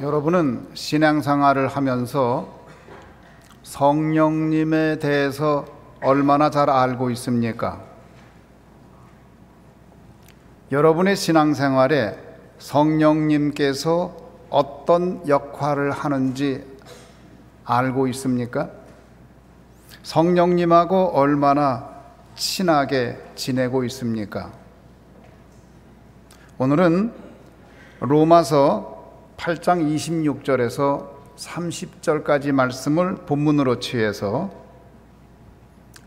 여러분은 신앙생활을 하면서 성령님에 대해서 얼마나 잘 알고 있습니까? 여러분의 신앙생활에 성령님께서 어떤 역할을 하는지 알고 있습니까? 성령님하고 얼마나 친하게 지내고 있습니까? 오늘은 로마서 8장 26절에서 30절까지 말씀을 본문으로 취해서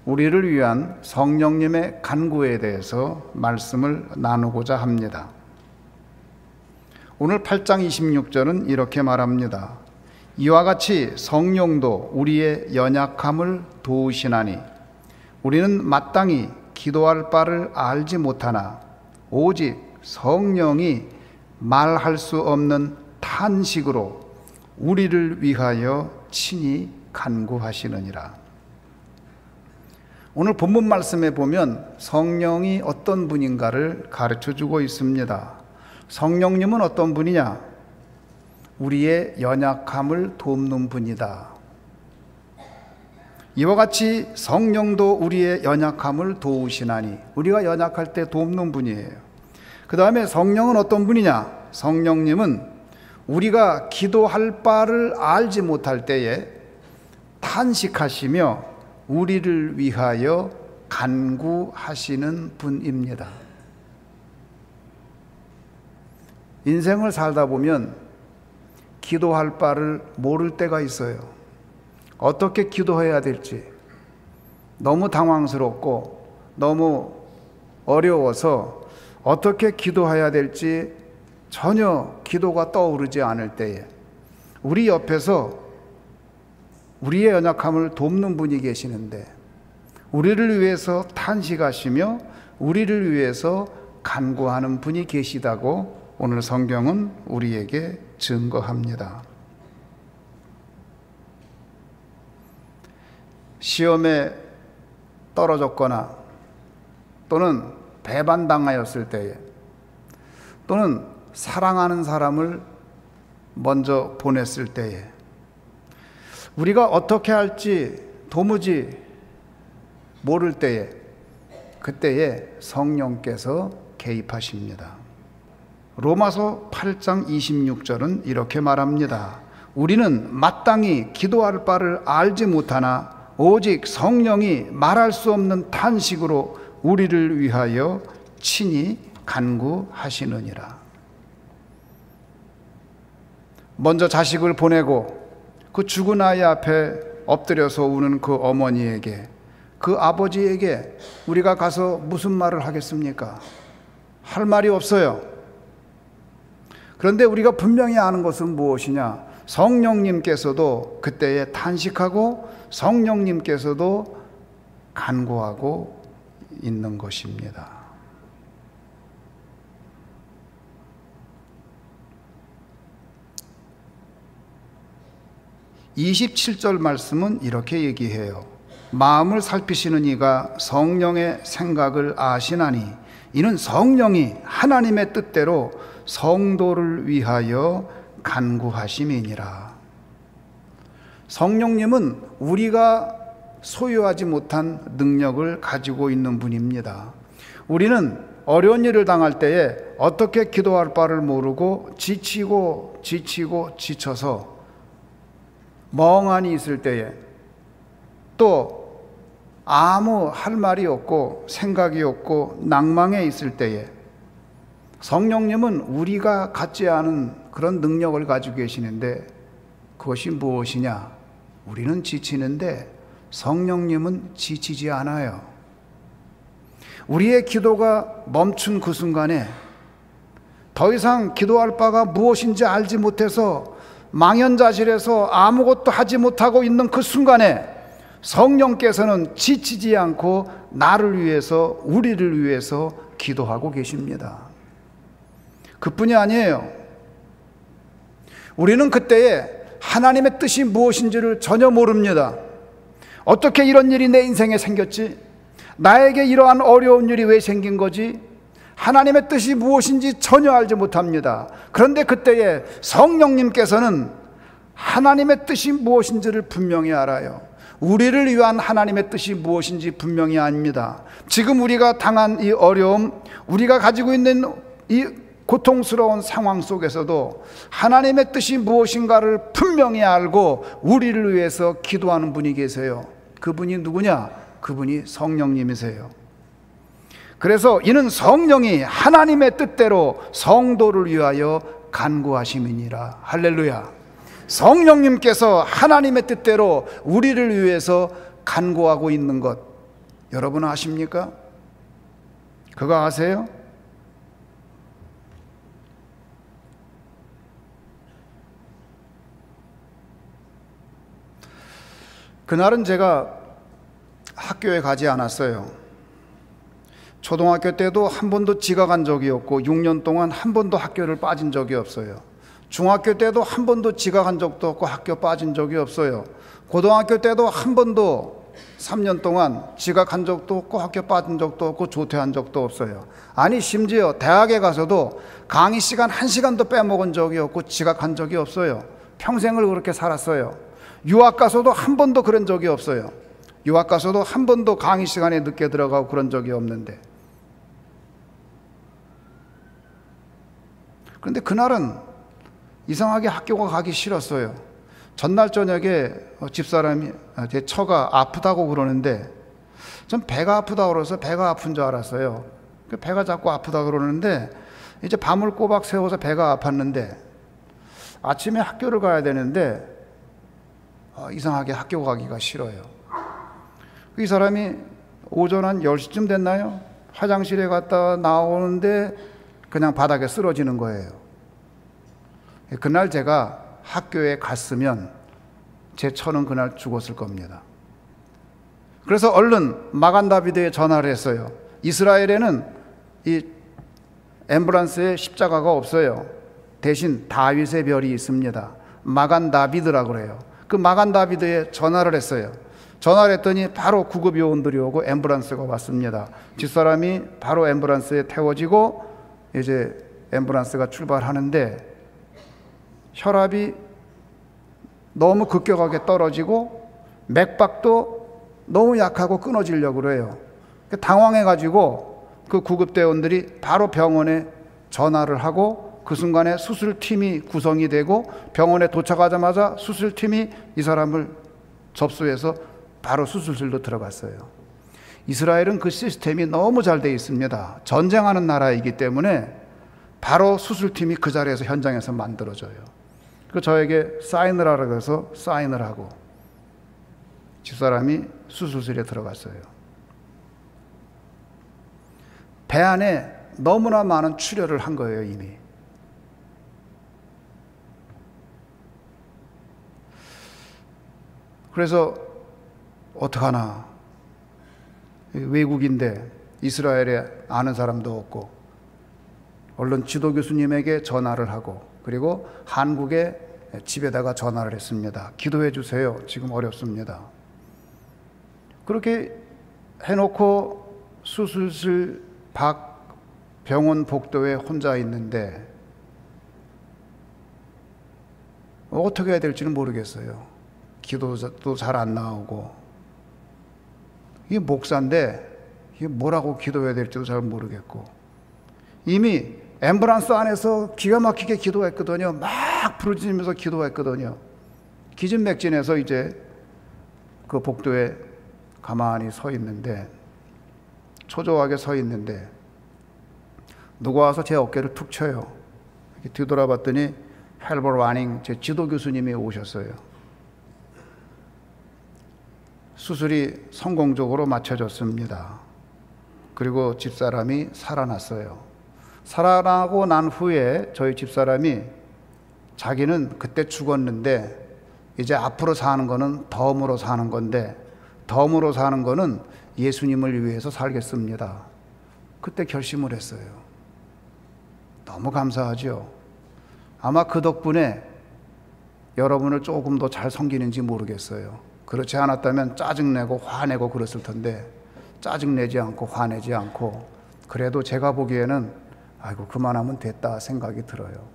우리를 위한 성령님의 간구에 대해서 말씀을 나누고자 합니다. 오늘 8장 26절은 이렇게 말합니다. 이와 같이 성령도 우리의 연약함을 도우시나니 우리는 마땅히 기도할 바를 알지 못하나 오직 성령이 말할 수 없는 탄식으로 우리를 위하여 친히 간구하시느니라. 오늘 본문 말씀에 보면 성령이 어떤 분인가를 가르쳐주고 있습니다. 성령님은 어떤 분이냐? 우리의 연약함을 돕는 분이다. 이와 같이 성령도 우리의 연약함을 도우시나니, 우리가 연약할 때 돕는 분이에요. 그 다음에 성령은 어떤 분이냐? 성령님은 우리가 기도할 바를 알지 못할 때에 탄식하시며 우리를 위하여 간구하시는 분입니다. 인생을 살다 보면 기도할 바를 모를 때가 있어요. 어떻게 기도해야 될지 너무 당황스럽고 너무 어려워서 어떻게 기도해야 될지 전혀 기도가 떠오르지 않을 때에 우리 옆에서 우리의 연약함을 돕는 분이 계시는데 우리를 위해서 탄식하시며 우리를 위해서 간구하는 분이 계시다고 오늘 성경은 우리에게 증거합니다. 시험에 떨어졌거나 또는 배반당하였을 때에 또는 사랑하는 사람을 먼저 보냈을 때에 우리가 어떻게 할지 도무지 모를 때에 그때에 성령께서 개입하십니다. 로마서 8장 26절은 이렇게 말합니다. 우리는 마땅히 기도할 바를 알지 못하나 오직 성령이 말할 수 없는 탄식으로 우리를 위하여 친히 간구하시느니라. 먼저 자식을 보내고 그 죽은 아이 앞에 엎드려서 우는 그 어머니에게, 그 아버지에게 우리가 가서 무슨 말을 하겠습니까? 할 말이 없어요. 그런데 우리가 분명히 아는 것은 무엇이냐? 성령님께서도 그때에 탄식하고 성령님께서도 간구하고 있는 것입니다. 27절 말씀은 이렇게 얘기해요. 마음을 살피시는 이가 성령의 생각을 아시나니 이는 성령이 하나님의 뜻대로 성도를 위하여 간구하심이니라. 성령님은 우리가 소유하지 못한 능력을 가지고 있는 분입니다. 우리는 어려운 일을 당할 때에 어떻게 기도할 바를 모르고 지치고 지쳐서 멍하니 있을 때에 또 아무 할 말이 없고 생각이 없고 낭망해 있을 때에 성령님은 우리가 갖지 않은 그런 능력을 가지고 계시는데 그것이 무엇이냐? 우리는 지치는데 성령님은 지치지 않아요. 우리의 기도가 멈춘 그 순간에 더 이상 기도할 바가 무엇인지 알지 못해서 망연자실해서 아무것도 하지 못하고 있는 그 순간에 성령께서는 지치지 않고 나를 위해서, 우리를 위해서 기도하고 계십니다. 그뿐이 아니에요. 우리는 그때에 하나님의 뜻이 무엇인지를 전혀 모릅니다. 어떻게 이런 일이 내 인생에 생겼지? 나에게 이러한 어려운 일이 왜 생긴 거지? 하나님의 뜻이 무엇인지 전혀 알지 못합니다. 그런데 그때에 성령님께서는 하나님의 뜻이 무엇인지를 분명히 알아요. 우리를 위한 하나님의 뜻이 무엇인지 분명히 압니다. 지금 우리가 당한 이 어려움, 우리가 가지고 있는 이 고통스러운 상황 속에서도 하나님의 뜻이 무엇인가를 분명히 알고 우리를 위해서 기도하는 분이 계세요. 그분이 누구냐? 그분이 성령님이세요. 그래서 이는 성령이 하나님의 뜻대로 성도를 위하여 간구하심이니라. 할렐루야. 성령님께서 하나님의 뜻대로 우리를 위해서 간구하고 있는 것 여러분 아십니까? 그거 아세요? 그날은 제가 학교에 가지 않았어요. 초등학교 때도 한 번도 지각한 적이 없고 6년 동안 한 번도 학교를 빠진 적이 없어요. 중학교 때도 한 번도 지각한 적도 없고 학교 빠진 적이 없어요. 고등학교 때도 한 번도 3년 동안 지각한 적도 없고 학교 빠진 적도 없고 조퇴한 적도 없어요. 아니 심지어 대학에 가서도 강의 시간 1시간도 빼먹은 적이 없고 지각한 적이 없어요. 평생을 그렇게 살았어요. 유학 가서도 한 번도 그런 적이 없어요. 유학 가서도 한 번도 강의 시간에 늦게 들어가고 그런 적이 없는데, 그런데 그날은 이상하게 학교가 가기 싫었어요. 전날 저녁에 집사람이 제 처가 아프다고 그러는데 전 배가 아프다고 그래서 배가 아픈 줄 알았어요. 배가 자꾸 아프다 그러는데 이제 밤을 꼬박 새워서 배가 아팠는데 아침에 학교를 가야 되는데 이상하게 학교 가기가 싫어요. 이 사람이 오전 한 10시쯤 됐나요? 화장실에 갔다 나오는데 그냥 바닥에 쓰러지는 거예요. 그날 제가 학교에 갔으면 제 처는 그날 죽었을 겁니다. 그래서 얼른 마간 다비드에 전화를 했어요. 이스라엘에는 이 앰뷸런스에 십자가가 없어요. 대신 다윗의 별이 있습니다. 마간 다비드라고 그래요. 그 마간 다비드에 전화를 했어요. 전화를 했더니 바로 구급 요원들이 오고 앰뷸런스가 왔습니다. 집사람이 바로 앰뷸런스에 태워지고 이제 앰뷸런스가 출발하는데 혈압이 너무 급격하게 떨어지고 맥박도 너무 약하고 끊어지려고 그래요. 당황해가지고 그 구급대원들이 바로 병원에 전화를 하고 그 순간에 수술팀이 구성이 되고 병원에 도착하자마자 수술팀이 이 사람을 접수해서 바로 수술실로 들어갔어요. 이스라엘은 그 시스템이 너무 잘 돼 있습니다. 전쟁하는 나라이기 때문에 바로 수술팀이 그 자리에서 현장에서 만들어져요. 그 저에게 사인을 하라고 해서 사인을 하고 집사람이 수술실에 들어갔어요. 배 안에 너무나 많은 출혈을 한 거예요, 이미. 그래서 어떡하나, 외국인데 이스라엘에 아는 사람도 없고 얼른 지도 교수님에게 전화를 하고 그리고 한국의 집에다가 전화를 했습니다. 기도해 주세요. 지금 어렵습니다. 그렇게 해놓고 수술실 밖 병원 복도에 혼자 있는데 어떻게 해야 될지는 모르겠어요. 기도도 잘 안 나오고 이게 목사인데 이게 뭐라고 기도해야 될지도 잘 모르겠고 이미 앰뷸런스 안에서 기가 막히게 기도했거든요. 막 부르짖으면서 기도했거든요. 기진맥진해서 이제 그 복도에 가만히 서 있는데 초조하게 서 있는데 누가 와서 제 어깨를 툭 쳐요. 이렇게 뒤돌아봤더니 헬버 와닝 제 지도 교수님이 오셨어요. 수술이 성공적으로 마쳐졌습니다. 그리고 집사람이 살아났어요. 살아나고 난 후에 저희 집사람이 자기는 그때 죽었는데 이제 앞으로 사는 거는 덤으로 사는 건데 덤으로 사는 거는 예수님을 위해서 살겠습니다. 그때 결심을 했어요. 너무 감사하죠. 아마 그 덕분에 여러분을 조금 더 잘 섬기는지 모르겠어요. 그렇지 않았다면 짜증내고 화내고 그랬을 텐데 짜증내지 않고 화내지 않고 그래도 제가 보기에는 아이고 그만하면 됐다 생각이 들어요.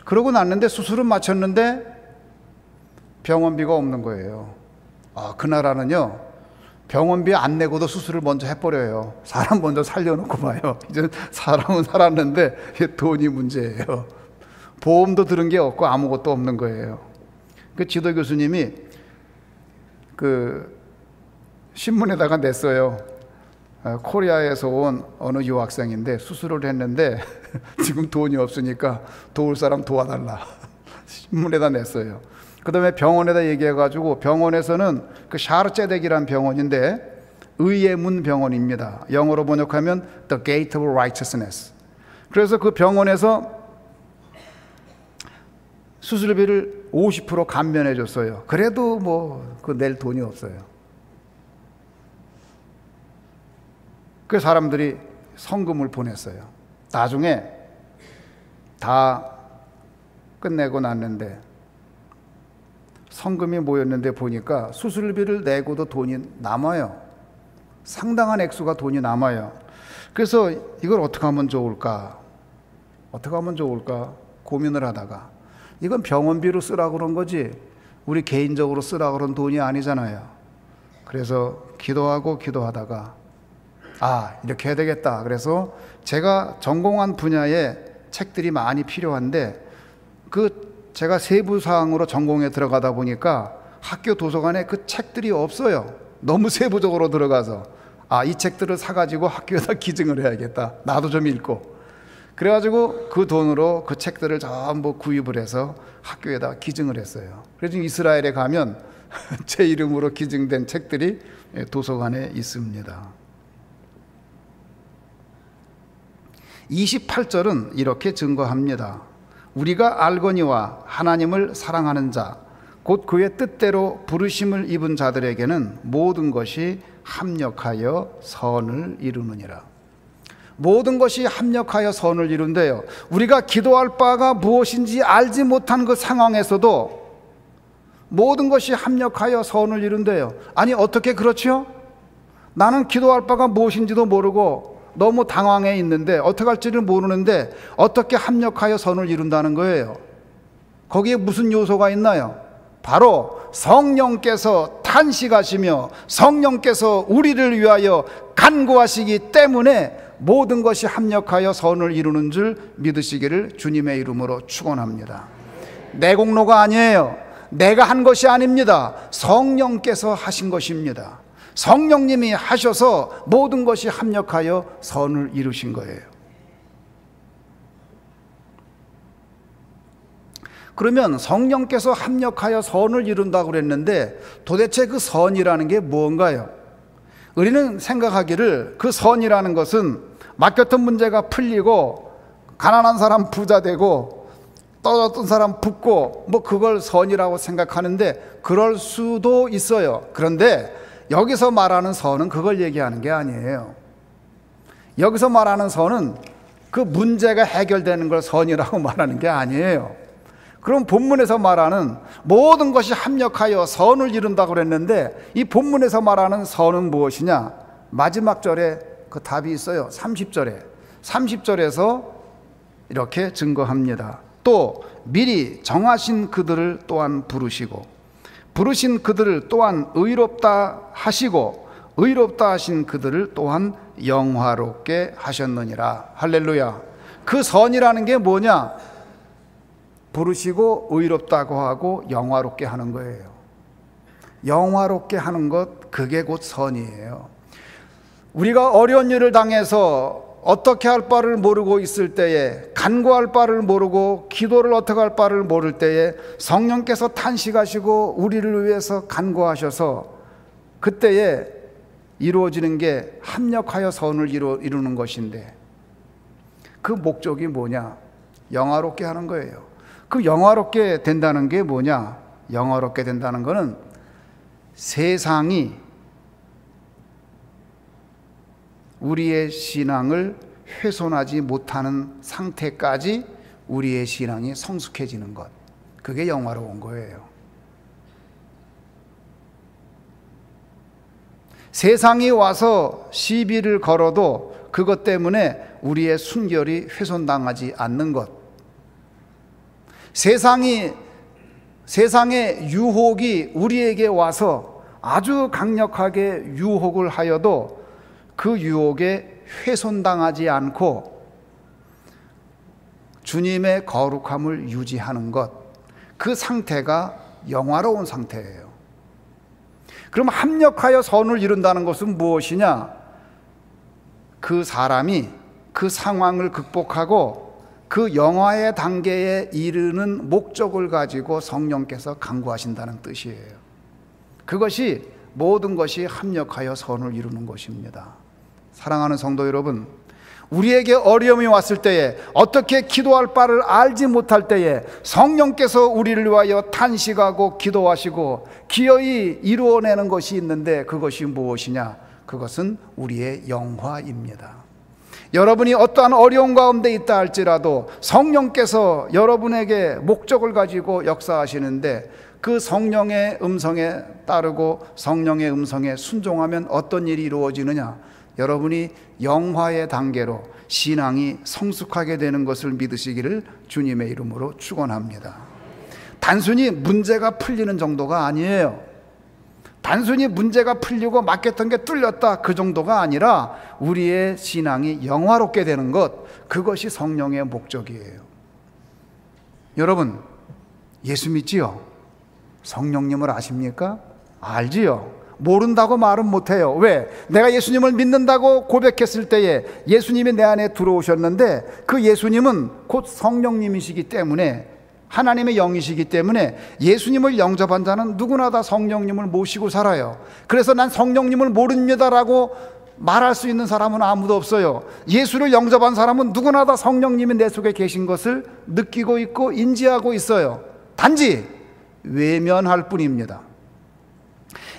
그러고 났는데 수술은 마쳤는데 병원비가 없는 거예요. 그 나라는요, 병원비 안 내고도 수술을 먼저 해버려요. 사람 먼저 살려놓고 봐요. 이제 사람은 살았는데 돈이 문제예요. 보험도 들은 게 없고 아무것도 없는 거예요. 그 지도 교수님이 그 신문에다가 냈어요. 코리아에서 온 어느 유학생인데 수술을 했는데 지금 돈이 없으니까 도울 사람 도와달라. 신문에다 냈어요. 그 다음에 병원에다 얘기해가지고, 병원에서는 그 샤르제덱이라는 병원인데 의의 문 병원입니다. 영어로 번역하면 The Gate of Righteousness. 그래서 그 병원에서 수술비를 50% 감면해 줬어요. 그래도 뭐 그 낼 돈이 없어요. 그 사람들이 성금을 보냈어요. 나중에 다 끝내고 났는데 성금이 모였는데 보니까 수술비를 내고도 돈이 남아요. 상당한 액수가 돈이 남아요. 그래서 이걸 어떻게 하면 좋을까? 어떻게 하면 좋을까? 고민을 하다가, 이건 병원비로 쓰라고 그런 거지 우리 개인적으로 쓰라고 그런 돈이 아니잖아요. 그래서 기도하다가 이렇게 해야 되겠다. 그래서 제가 전공한 분야의 책들이 많이 필요한데, 제가 세부 사항으로 전공에 들어가다 보니까 학교 도서관에 그 책들이 없어요. 너무 세부적으로 들어가서 이 책들을 사가지고 학교에다 기증을 해야겠다. 나도 좀 읽고. 그래가지고 그 돈으로 그 책들을 전부 구입을 해서 학교에다 기증을 했어요. 그래서 이스라엘에 가면 제 이름으로 기증된 책들이 도서관에 있습니다. 28절은 이렇게 증거합니다. 우리가 알거니와 하나님을 사랑하는 자, 곧 그의 뜻대로 부르심을 입은 자들에게는 모든 것이 합력하여 선을 이루느니라. 모든 것이 합력하여 선을 이룬대요. 우리가 기도할 바가 무엇인지 알지 못한 그 상황에서도 모든 것이 합력하여 선을 이룬대요. 아니 어떻게 그렇지요? 나는 기도할 바가 무엇인지도 모르고 너무 당황해 있는데, 어떻게 할지를 모르는데 어떻게 합력하여 선을 이룬다는 거예요? 거기에 무슨 요소가 있나요? 바로 성령께서 탄식하시며 성령께서 우리를 위하여 간구하시기 때문에 모든 것이 합력하여 선을 이루는 줄 믿으시기를 주님의 이름으로 축원합니다. 내 공로가 아니에요. 내가 한 것이 아닙니다. 성령께서 하신 것입니다. 성령님이 하셔서 모든 것이 합력하여 선을 이루신 거예요. 그러면 성령께서 합력하여 선을 이룬다고 그랬는데 도대체 그 선이라는 게 무언가요? 우리는 생각하기를 그 선이라는 것은 맡겼던 문제가 풀리고 가난한 사람 부자 되고 떨어졌던 사람 붙고 그걸 선이라고 생각하는데 그럴 수도 있어요. 그런데 여기서 말하는 선은 그걸 얘기하는 게 아니에요. 여기서 말하는 선은 그 문제가 해결되는 걸 선이라고 말하는 게 아니에요. 그럼 본문에서 말하는 모든 것이 합력하여 선을 이룬다고 그랬는데 이 본문에서 말하는 선은 무엇이냐? 마지막 절에 그 답이 있어요. 30절에서 이렇게 증거합니다. 또 미리 정하신 그들을 또한 부르신 그들을 또한 의롭다 하시고 의롭다 하신 그들을 또한 영화롭게 하셨느니라. 할렐루야. 그 선이라는 게 뭐냐? 부르시고 의롭다고 하고 영화롭게 하는 거예요. 영화롭게 하는 것, 그게 곧 선이에요. 우리가 어려운 일을 당해서 어떻게 할 바를 모르고 있을 때에, 간구할 바를 모르고 기도를 어떻게 할 바를 모를 때에 성령께서 탄식하시고 우리를 위해서 간구하셔서 그때에 이루어지는 게 합력하여 선을 이루는 것인데, 그 목적이 뭐냐? 영화롭게 하는 거예요. 그 영화롭게 된다는 게 뭐냐? 영화롭게 된다는 거는 세상이 우리의 신앙을 훼손하지 못하는 상태까지 우리의 신앙이 성숙해지는 것, 그게 영화로운 거예요. 세상이 와서 시비를 걸어도 그것 때문에 우리의 순결이 훼손당하지 않는 것. 세상의 유혹이 우리에게 와서 아주 강력하게 유혹을 하여도 그 유혹에 훼손당하지 않고 주님의 거룩함을 유지하는 것, 그 상태가 영화로운 상태예요. 그럼 합력하여 선을 이룬다는 것은 무엇이냐? 그 사람이 그 상황을 극복하고 그 영화의 단계에 이르는 목적을 가지고 성령께서 강구하신다는 뜻이에요. 그것이 모든 것이 합력하여 선을 이루는 것입니다. 사랑하는 성도 여러분, 우리에게 어려움이 왔을 때에, 어떻게 기도할 바를 알지 못할 때에 성령께서 우리를 위하여 탄식하고 기도하시고 기어이 이루어내는 것이 있는데, 그것이 무엇이냐? 그것은 우리의 영화입니다. 여러분이 어떠한 어려움 가운데 있다 할지라도 성령께서 여러분에게 목적을 가지고 역사하시는데, 그 성령의 음성에 따르고 성령의 음성에 순종하면 어떤 일이 이루어지느냐? 여러분이 영화의 단계로 신앙이 성숙하게 되는 것을 믿으시기를 주님의 이름으로 축원합니다. 단순히 문제가 풀리는 정도가 아니에요. 단순히 문제가 풀리고 막혔던 게 뚫렸다, 그 정도가 아니라 우리의 신앙이 영화롭게 되는 것, 그것이 성령의 목적이에요. 여러분, 예수 믿지요? 성령님을 아십니까? 알지요? 모른다고 말은 못해요. 왜? 내가 예수님을 믿는다고 고백했을 때에 예수님이 내 안에 들어오셨는데, 그 예수님은 곧 성령님이시기 때문에, 하나님의 영이시기 때문에 예수님을 영접한 자는 누구나 다 성령님을 모시고 살아요. 그래서 난 성령님을 모릅니다라고 말할 수 있는 사람은 아무도 없어요. 예수를 영접한 사람은 누구나 다 성령님이 내 속에 계신 것을 느끼고 있고 인지하고 있어요. 단지 외면할 뿐입니다.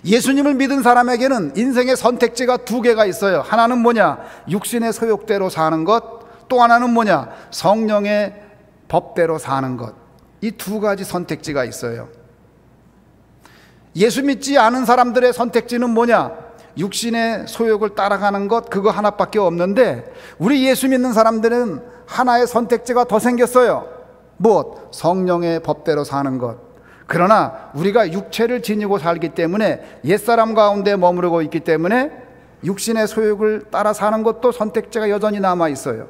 예수님을 믿은 사람에게는 인생의 선택지가 두 개가 있어요. 하나는 뭐냐? 육신의 소욕대로 사는 것, 또 하나는 뭐냐? 성령의 법대로 사는 것. 이 두 가지 선택지가 있어요. 예수 믿지 않은 사람들의 선택지는 뭐냐? 육신의 소욕을 따라가는 것, 그거 하나밖에 없는데, 우리 예수 믿는 사람들은 하나의 선택지가 더 생겼어요. 무엇? 성령의 법대로 사는 것. 그러나 우리가 육체를 지니고 살기 때문에, 옛사람 가운데 머무르고 있기 때문에 육신의 소욕을 따라 사는 것도 선택지가 여전히 남아 있어요.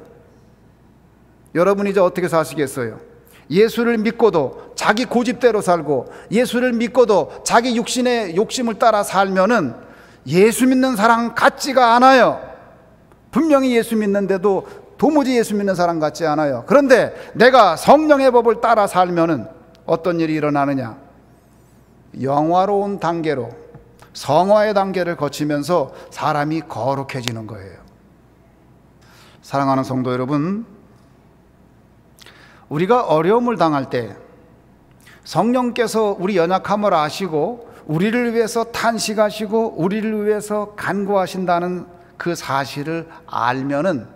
여러분 이제 어떻게 사시겠어요? 예수를 믿고도 자기 고집대로 살고, 예수를 믿고도 자기 육신의 욕심을 따라 살면은 예수 믿는 사람 같지가 않아요. 분명히 예수 믿는데도 도무지 예수 믿는 사람 같지 않아요. 그런데 내가 성령의 법을 따라 살면은 어떤 일이 일어나느냐? 영화로운 단계로, 성화의 단계를 거치면서 사람이 거룩해지는 거예요. 사랑하는 성도 여러분, 우리가 어려움을 당할 때 성령께서 우리 연약함을 아시고 우리를 위해서 탄식하시고 우리를 위해서 간구하신다는 그 사실을 알면은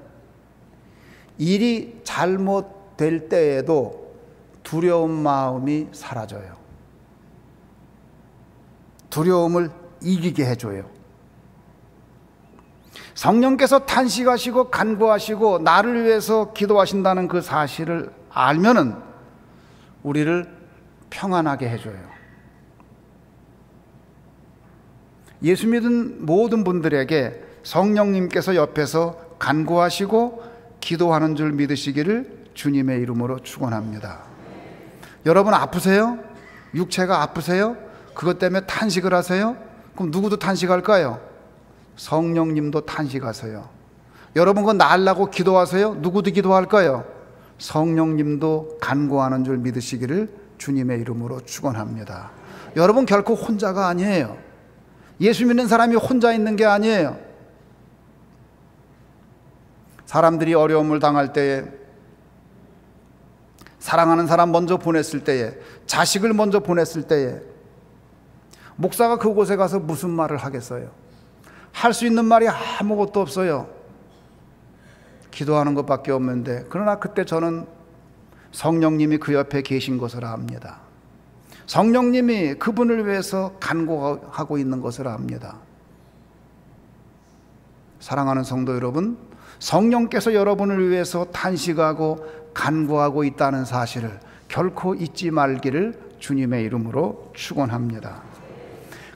일이 잘못될 때에도 두려운 마음이 사라져요. 두려움을 이기게 해줘요. 성령께서 탄식하시고 간구하시고 나를 위해서 기도하신다는 그 사실을 알면은 우리를 평안하게 해줘요. 예수 믿은 모든 분들에게 성령님께서 옆에서 간구하시고 기도하는 줄 믿으시기를 주님의 이름으로 축원합니다. 여러분 아프세요? 육체가 아프세요? 그것 때문에 탄식을 하세요? 그럼 누구도 탄식할까요? 성령님도 탄식하세요. 여러분 그거 나으려고 기도하세요? 누구도 기도할까요? 성령님도 간구하는 줄 믿으시기를 주님의 이름으로 축원합니다. 여러분 결코 혼자가 아니에요. 예수 믿는 사람이 혼자 있는 게 아니에요. 사람들이 어려움을 당할 때에, 사랑하는 사람 먼저 보냈을 때에, 자식을 먼저 보냈을 때에 목사가 그곳에 가서 무슨 말을 하겠어요? 할 수 있는 말이 아무것도 없어요. 기도하는 것밖에 없는데, 그러나 그때 저는 성령님이 그 옆에 계신 것을 압니다. 성령님이 그분을 위해서 간구하고 있는 것을 압니다. 사랑하는 성도 여러분, 성령께서 여러분을 위해서 탄식하고 간구하고 있다는 사실을 결코 잊지 말기를 주님의 이름으로 축원합니다.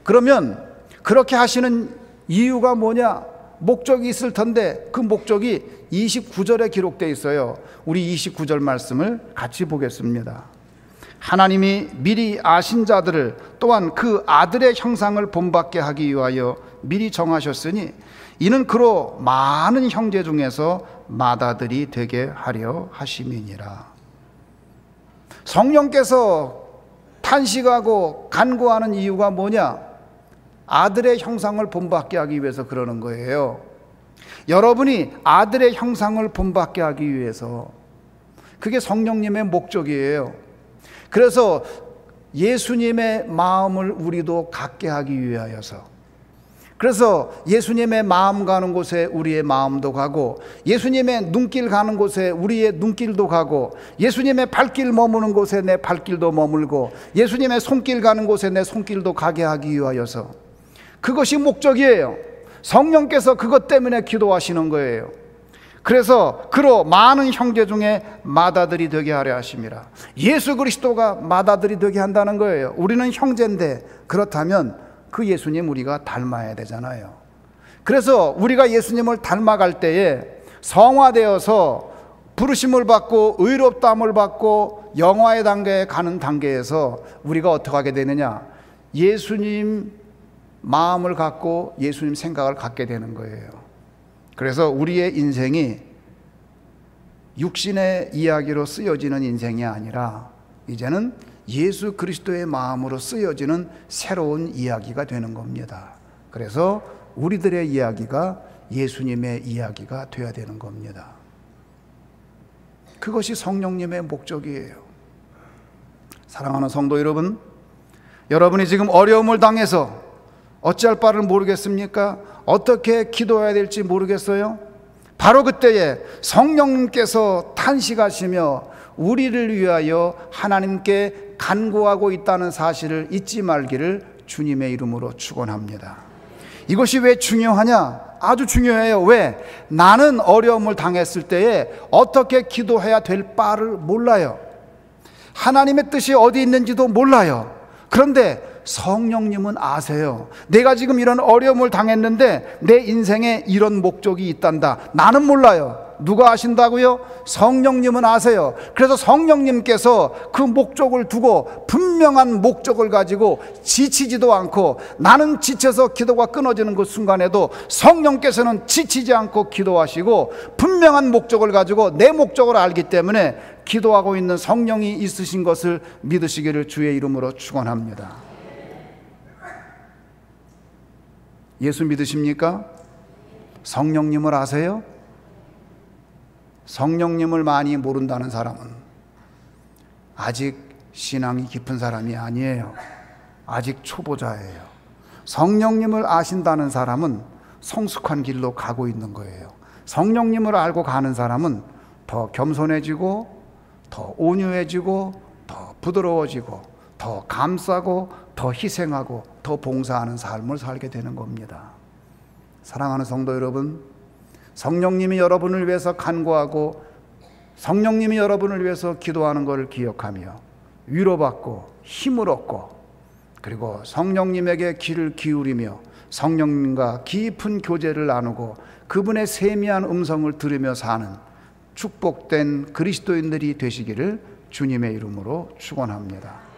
그러면 그렇게 하시는 이유가 뭐냐? 목적이 있을 텐데 그 목적이 29절에 기록되어 있어요. 우리 29절 말씀을 같이 보겠습니다. 하나님이 미리 아신 자들을 또한 그 아들의 형상을 본받게 하기 위하여 미리 정하셨으니 이는 그로 많은 형제 중에서 맏아들이 되게 하려 하심이니라. 성령께서 탄식하고 간구하는 이유가 뭐냐? 아들의 형상을 본받게 하기 위해서 그러는 거예요. 여러분이 아들의 형상을 본받게 하기 위해서, 그게 성령님의 목적이에요. 그래서 예수님의 마음을 우리도 갖게 하기 위하여서, 그래서 예수님의 마음 가는 곳에 우리의 마음도 가고, 예수님의 눈길 가는 곳에 우리의 눈길도 가고, 예수님의 발길 머무는 곳에 내 발길도 머물고, 예수님의 손길 가는 곳에 내 손길도 가게 하기 위하여서, 그것이 목적이에요. 성령께서 그것 때문에 기도하시는 거예요. 그래서 그로 많은 형제 중에 맏아들이 되게 하려 하심이라. 예수 그리스도가 맏아들이 되게 한다는 거예요. 우리는 형제인데, 그렇다면 그 예수님 우리가 닮아야 되잖아요. 그래서 우리가 예수님을 닮아갈 때에 성화되어서 부르심을 받고 의롭다함을 받고 영화의 단계에 가는 단계에서 우리가 어떻게 하게 되느냐? 예수님 마음을 갖고 예수님 생각을 갖게 되는 거예요. 그래서 우리의 인생이 육신의 이야기로 쓰여지는 인생이 아니라 이제는 예수 그리스도의 마음으로 쓰여지는 새로운 이야기가 되는 겁니다. 그래서 우리들의 이야기가 예수님의 이야기가 되어야 되는 겁니다. 그것이 성령님의 목적이에요. 사랑하는 성도 여러분, 여러분이 지금 어려움을 당해서 어찌할 바를 모르겠습니까? 어떻게 기도해야 될지 모르겠어요? 바로 그때에 성령님께서 탄식하시며 우리를 위하여 하나님께 간구하고 있다는 사실을 잊지 말기를 주님의 이름으로 축원합니다. 이것이 왜 중요하냐? 아주 중요해요. 왜? 나는 어려움을 당했을 때에 어떻게 기도해야 될 바를 몰라요. 하나님의 뜻이 어디 있는지도 몰라요. 그런데 성령님은 아세요. 내가 지금 이런 어려움을 당했는데 내 인생에 이런 목적이 있단다. 나는 몰라요. 누가 아신다고요? 성령님은 아세요. 그래서 성령님께서 그 목적을 두고 분명한 목적을 가지고 지치지도 않고, 나는 지쳐서 기도가 끊어지는 그 순간에도 성령께서는 지치지 않고 기도하시고 분명한 목적을 가지고 내 목적을 알기 때문에 기도하고 있는 성령이 있으신 것을 믿으시기를 주의 이름으로 축원합니다. 예수 믿으십니까? 성령님을 아세요? 성령님을 많이 모른다는 사람은 아직 신앙이 깊은 사람이 아니에요. 아직 초보자예요. 성령님을 아신다는 사람은 성숙한 길로 가고 있는 거예요. 성령님을 알고 가는 사람은 더 겸손해지고, 더 온유해지고, 더 부드러워지고, 더 감싸고, 더 희생하고, 더 봉사하는 삶을 살게 되는 겁니다. 사랑하는 성도 여러분, 성령님이 여러분을 위해서 간구하고 성령님이 여러분을 위해서 기도하는 것을 기억하며 위로받고 힘을 얻고, 그리고 성령님에게 귀를 기울이며 성령님과 깊은 교제를 나누고 그분의 세미한 음성을 들으며 사는 축복된 그리스도인들이 되시기를 주님의 이름으로 축원합니다.